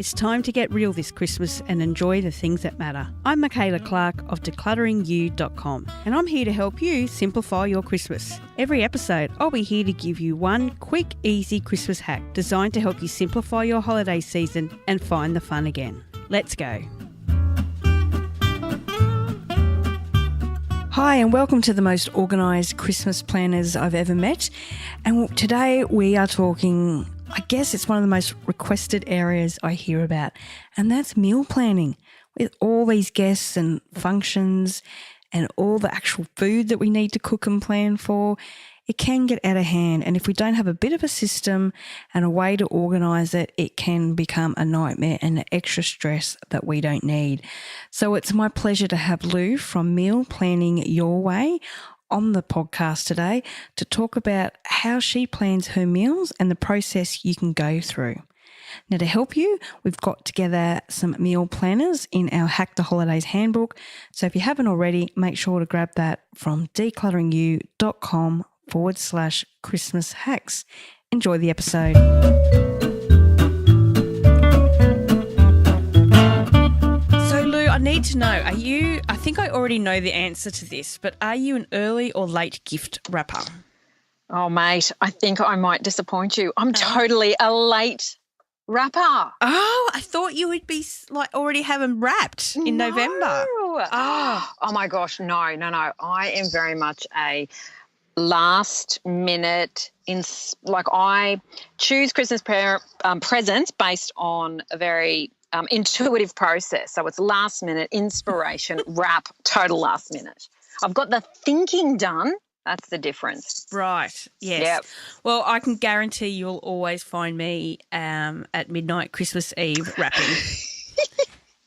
It's time to get real this Christmas and enjoy the things that matter. I'm Michaela Clark of declutteringYou.com, and I'm here to help you simplify your Christmas. Every episode, I'll be here to give you one quick, easy Christmas hack designed to help you simplify your holiday season and find the fun again. Let's go. Hi, and welcome to the most organised Christmas planners I've ever met. And today we are talking, I guess it's one of the most requested areas I hear about, and that's meal planning. With all these guests and functions and all the actual food that we need to cook and plan for, it can get out of hand. And if we don't have a bit of a system and a way to organise it, it can become a nightmare and extra stress that we don't need. So it's my pleasure to have Lou from Meal Planning Your Way on the podcast today to talk about how she plans her meals and the process you can go through. Now, to help you, we've got together some meal planners in our Hack the Holidays handbook. So if you haven't already, make sure to grab that from declutteringyou.com/Christmas hacks. Enjoy the episode. So Lou, I need to know, I think I already know the answer to this, but are you an early or late gift wrapper? Oh, mate, I think I might disappoint you. I'm totally a late wrapper. Oh, I thought you would be like already have them wrapped in November. Oh my gosh, no. I am very much a last minute. I choose Christmas presents based on a very intuitive process. So it's last minute inspiration, wrap, total last minute. I've got the thinking done. That's the difference. Right, yes. Yep. Well, I can guarantee you'll always find me at midnight Christmas Eve wrapping.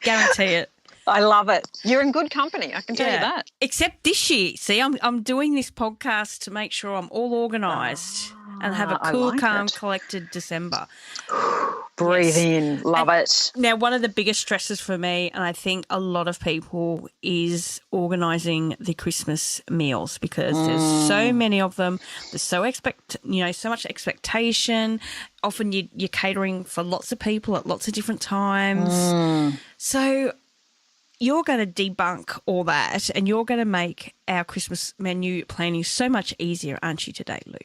Guarantee it. I love it. You're in good company, I can tell you that. Except this year. See, I'm doing this podcast to make sure I'm all organised and have a cool, calm, collected December. Breathe in. Love it. Now, one of the biggest stresses for me, and I think a lot of people, is organising the Christmas meals because there's so many of them. There's so much expectation. Often you're catering for lots of people at lots of different times. So you're going to debunk all that and you're going to make our Christmas menu planning so much easier, aren't you, today, Lou?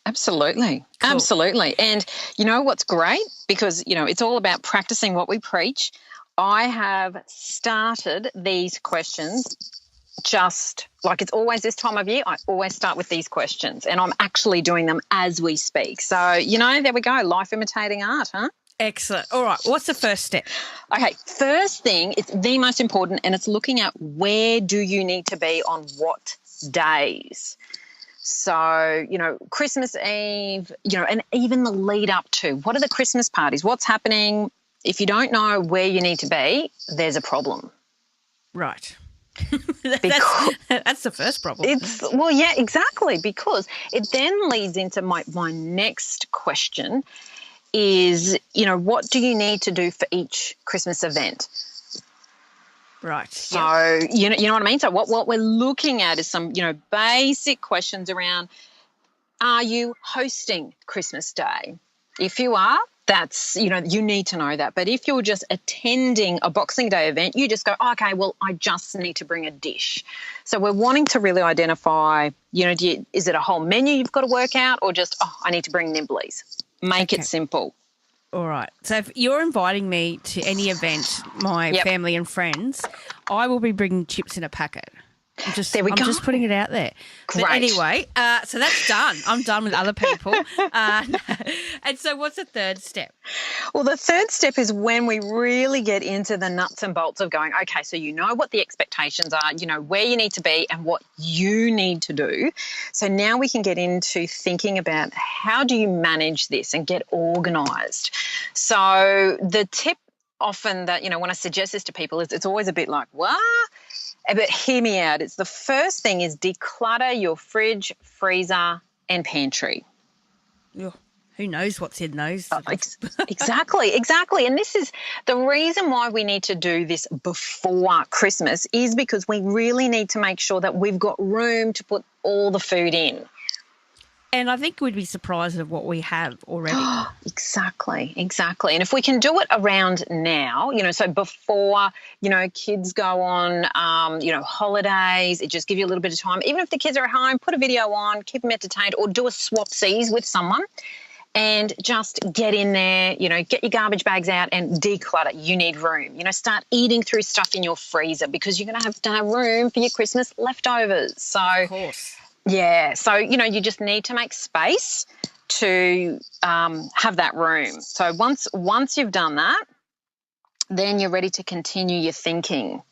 Absolutely. Cool. Absolutely. And you know what's great? Because, it's all about practicing what we preach. I have started these questions just like it's always this time of year. I always start with these questions and I'm actually doing them as we speak. So, there we go. Life imitating art, huh? Excellent. All right. What's the first step? Okay. First thing, it's the most important, and it's looking at where do you need to be on what days. So, Christmas Eve, and even the lead up to, what are the Christmas parties? What's happening? If you don't know where you need to be, there's a problem. Right. That's the first problem. Exactly, because it then leads into my next question is, what do you need to do for each Christmas event? Right. So, you know what I mean? So what we're looking at is some, basic questions around, are you hosting Christmas Day? If you are, that's, you need to know that. But if you're just attending a Boxing Day event, you just go, okay, well, I just need to bring a dish. So we're wanting to really identify, is it a whole menu you've got to work out or just, I need to bring nibblies? Make it simple. All right. So if you're inviting me to any event, my family and friends, I will be bringing chips in a packet. I'm just putting it out there. Great. But anyway, so that's done. I'm done with other people. And so what's the third step? Well, the third step is when we really get into the nuts and bolts of going, okay, so you know what the expectations are, where you need to be and what you need to do. So now we can get into thinking about how do you manage this and get organised. So the tip often that, when I suggest this to people is it's always a bit like, what? But hear me out. It's the first thing is declutter your fridge, freezer and pantry. Oh, who knows what's in those? Exactly. And this is the reason why we need to do this before Christmas is because we really need to make sure that we've got room to put all the food in. And I think we'd be surprised at what we have already. Exactly. And if we can do it around now, so before, kids go on, holidays, it just gives you a little bit of time. Even if the kids are at home, put a video on, keep them entertained, or do a swapsies with someone and just get in there, get your garbage bags out and declutter. You need room. Start eating through stuff in your freezer because you're going to have room for your Christmas leftovers. So, of course. Yeah. So, you just need to make space to have that room. So once you've done that, then you're ready to continue your thinking.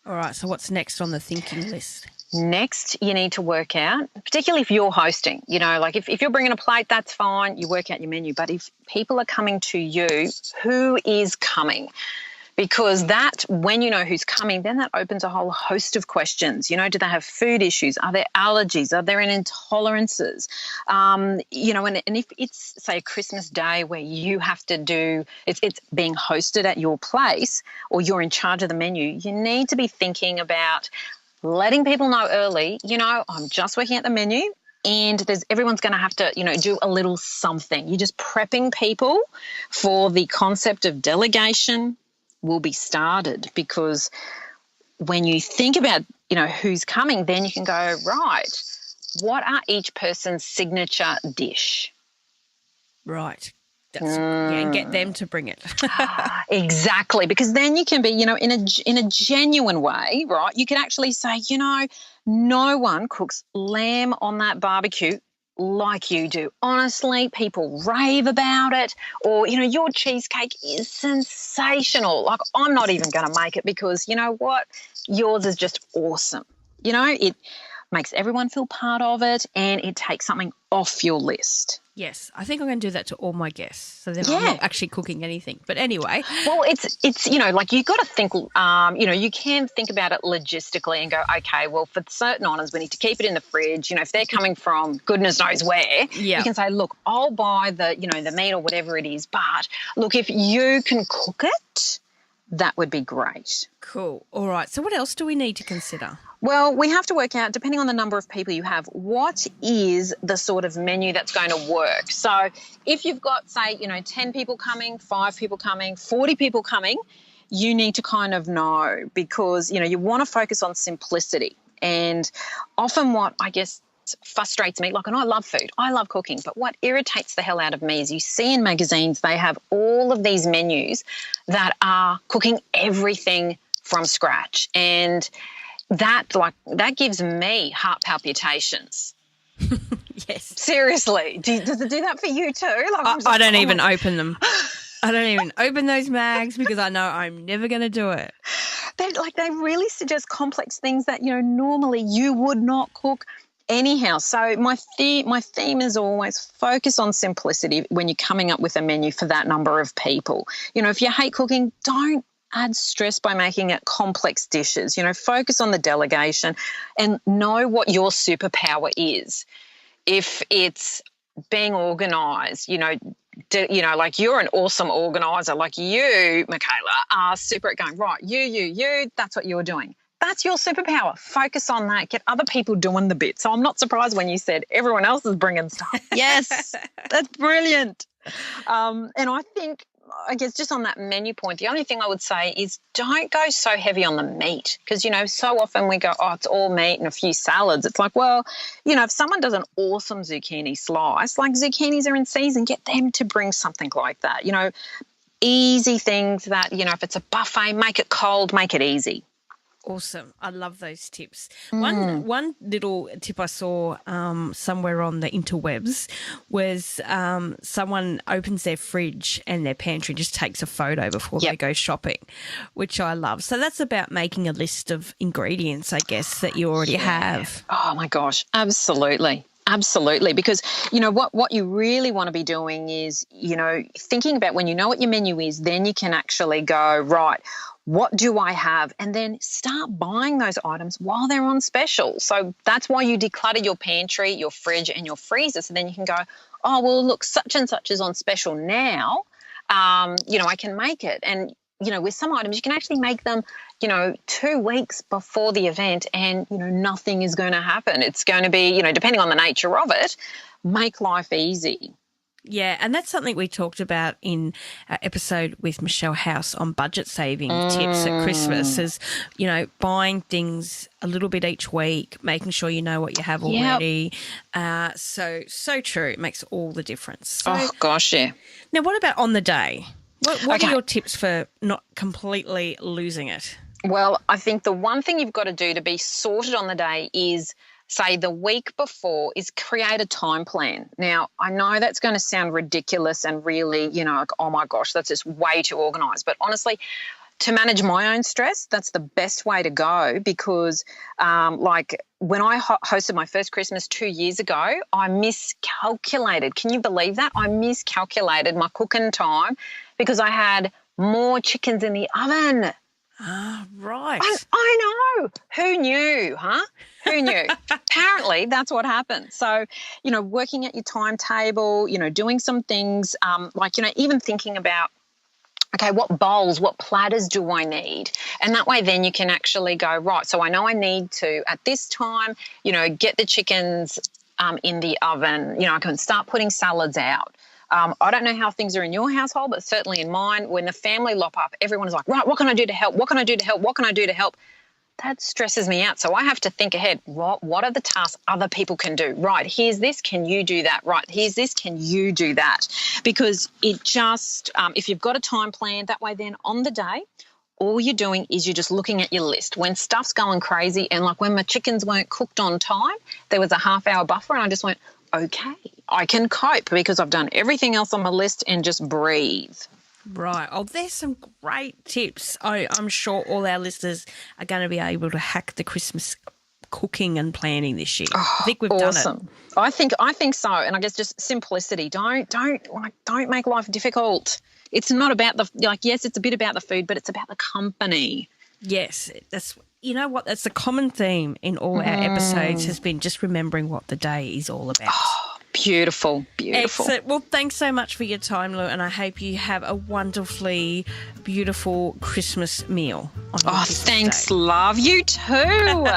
All right. So what's next on the thinking list? Next, you need to work out, particularly if you're hosting, like if you're bringing a plate, that's fine. You work out your menu. But if people are coming to you, who is coming? Because when you know who's coming, then that opens a whole host of questions. Do they have food issues? Are there allergies? Are there any intolerances? And if it's, say, a Christmas day where you have to do, it's being hosted at your place or you're in charge of the menu, you need to be thinking about letting people know early, I'm just working at the menu and everyone's going to have to, do a little something. You're just prepping people for the concept of delegation will be started, because when you think about, who's coming, then you can go, right, what are each person's signature dish? Right. And get them to bring it. Exactly, because then you can be, in a genuine way, right? You can actually say, no one cooks lamb on that barbecue like you do. Honestly, people rave about it. Or, your cheesecake is sensational. Like, I'm not even going to make it because, you know what? Yours is just awesome. It makes everyone feel part of it and it takes something off your list. Yes, I think I'm going to do that to all my guests. So then I'm not actually cooking anything. But anyway. Well, it's like you've got to think, you can think about it logistically and go, okay, well, for certain honours, we need to keep it in the fridge. If they're coming from goodness knows where, you can say, look, I'll buy the meat or whatever it is. But look, if you can cook it, that would be great. Cool. All right. So what else do we need to consider? Well, we have to work out, depending on the number of people you have, what is the sort of menu that's going to work. So if you've got, say, 10 people coming, 5 people coming, 40 people coming, you need to kind of know, because, you want to focus on simplicity. And often what I guess frustrates me, and I love food, I love cooking, but what irritates the hell out of me is you see in magazines they have all of these menus that are cooking everything from scratch, and that gives me heart palpitations. Yes. Seriously. Does it do that for you too? I don't even open them. I don't even open those mags because I know I'm never going to do it. They really suggest complex things that, normally you would not cook anyhow. So my theme is always focus on simplicity when you're coming up with a menu for that number of people. If you hate cooking, don't add stress by making it complex dishes. Focus on the delegation and know what your superpower is. If it's being organised, like you're an awesome organiser, like you, Michaela, are super at going, right, you, that's what you're doing. That's your superpower. Focus on that. Get other people doing the bit. So I'm not surprised when you said everyone else is bringing stuff. Yes, that's brilliant. And I guess just on that menu point, the only thing I would say is don't go so heavy on the meat, because, so often we go, oh, it's all meat and a few salads. It's like, well, if someone does an awesome zucchini slice, like zucchinis are in season, get them to bring something like that. Easy things that, if it's a buffet, make it cold, make it easy. Awesome. I love those tips. One little tip I saw somewhere on the interwebs was someone opens their fridge and their pantry, just takes a photo before they go shopping, which I love. So that's about making a list of ingredients, I guess, that you already have. Oh, my gosh. Absolutely. Absolutely, because, what you really want to be doing is, thinking about when you know what your menu is, then you can actually go, right, what do I have? And then start buying those items while they're on special. So that's why you declutter your pantry, your fridge and your freezer. So then you can go, oh, well, look, such and such is on special now. I can make it. And with some items, you can actually make them, 2 weeks before the event and, nothing is going to happen. It's going to be, depending on the nature of it, make life easy. Yeah, and that's something we talked about in our episode with Michelle House on budget saving tips at Christmas is, buying things a little bit each week, making sure you know what you have already. So true. It makes all the difference. So, oh, gosh, yeah. Now, what about on the day? What are your tips for not completely losing it? Well, I think the one thing you've got to do to be sorted on the day is, say, the week before, is create a time plan. Now, I know that's going to sound ridiculous and really, like, oh my gosh, that's just way too organised. But honestly, to manage my own stress, that's the best way to go because, like, when I hosted my first Christmas 2 years ago, I miscalculated. Can you believe that? I miscalculated my cooking time because I had more chickens in the oven. Ah, right. I know. Who knew, huh? Who knew? Apparently, that's what happened. So, working at your timetable, doing some things like, even thinking about, okay, what bowls, what platters do I need? And that way then you can actually go, right, so I know I need to, at this time, get the chickens in the oven. I can start putting salads out. I don't know how things are in your household, but certainly in mine, when the family lop up, everyone's like, right, what can I do to help? What can I do to help? What can I do to help? That stresses me out. So I have to think ahead. What are the tasks other people can do? Right, here's this, can you do that? Right, here's this, can you do that? Because it just, if you've got a time plan, that way then on the day, all you're doing is you're just looking at your list. When stuff's going crazy and like when my chickens weren't cooked on time, there was a half-hour buffer and I just went, okay, I can cope because I've done everything else on my list and just breathe. Right. Oh, there's some great tips. I'm sure all our listeners are going to be able to hack the Christmas cooking and planning this year. Oh, I think we've awesome. done it. I think so. And I guess just simplicity. Don't make life difficult. It's not about yes, it's a bit about the food, but it's about the company. Yes, you know what? That's the common theme in all our episodes has been just remembering what the day is all about. Oh, beautiful, beautiful. Excellent. Well, thanks so much for your time, Lou, and I hope you have a wonderfully beautiful Christmas meal. Oh, thanks, day. Love. You too.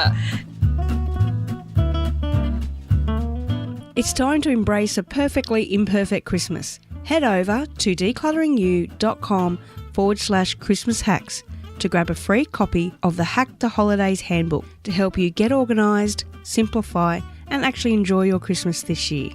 It's time to embrace a perfectly imperfect Christmas. Head over to declutteringyou.com/Christmas hacks to grab a free copy of the Hack the Holidays Handbook to help you get organised, simplify, and actually enjoy your Christmas this year.